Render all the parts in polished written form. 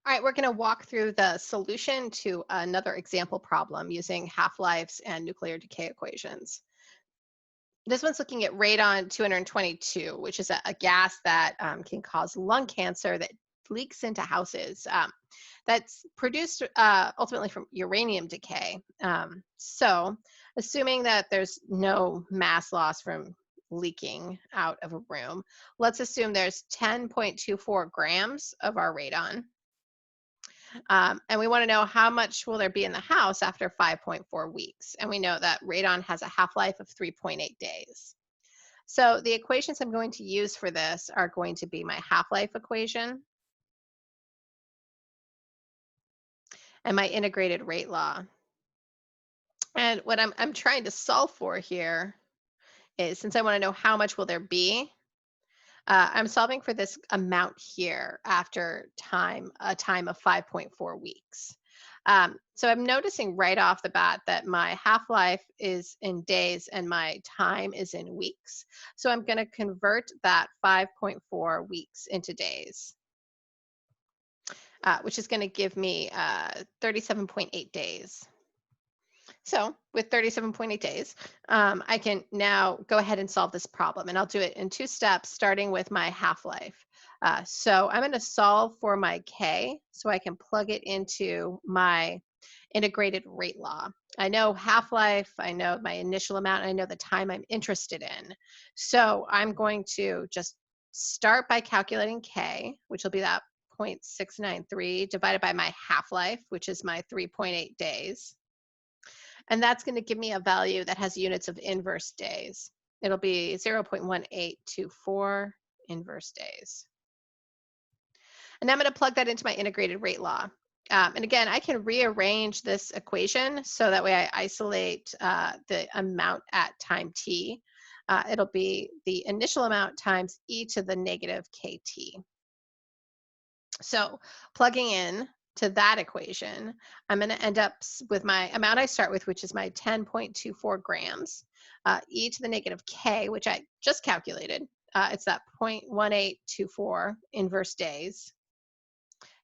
All right, we're going to walk through the solution to another example problem using half-lives and nuclear decay equations. This one's looking at radon 222, which is a gas that can cause lung cancer that leaks into houses. That's produced ultimately from uranium decay. Assuming that there's no mass loss from leaking out of a room, let's assume there's 10.24 grams of our radon. And we want to know how much will there be in the house after 5.4 weeks. And we know that radon has a half-life of 3.8 days. So the equations I'm going to use for this are going to be my half-life equation and my integrated rate law. And what I'm trying to solve for here is, since I want to know how much will there be, I'm solving for this amount here after a time of 5.4 weeks. So I'm noticing right off the bat that my half-life is in days and my time is in weeks. So I'm going to convert that 5.4 weeks into days, which is going to give me 37.8 days. So with 37.8 days, I can now go ahead and solve this problem. And I'll do it in two steps, starting with my half-life. So I'm going to solve for my K so I can plug it into my integrated rate law. I know half-life, I know my initial amount, I know the time I'm interested in. So I'm going to just start by calculating K, which will be that 0.693 divided by my half-life, which is my 3.8 days. And that's going to give me a value that has units of inverse days. It'll be 0.1824 inverse days. And I'm going to plug that into my integrated rate law. And again, I can rearrange this equation so that way I isolate the amount at time t. It'll be the initial amount times e to the negative kt. So plugging in to that equation, I'm going to end up with my amount I start with, which is my 10.24 grams, e to the negative k, which I just calculated. It's that 0.1824 inverse days,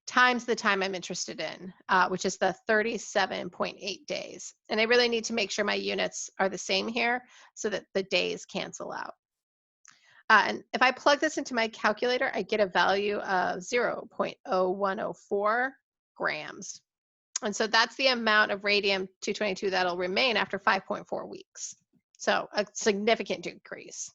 times the time I'm interested in, which is the 37.8 days. And I really need to make sure my units are the same here so that the days cancel out. And if I plug this into my calculator, I get a value of 0.0104 grams. And so that's the amount of radium-222 that'll remain after 5.4 weeks. So a significant decrease.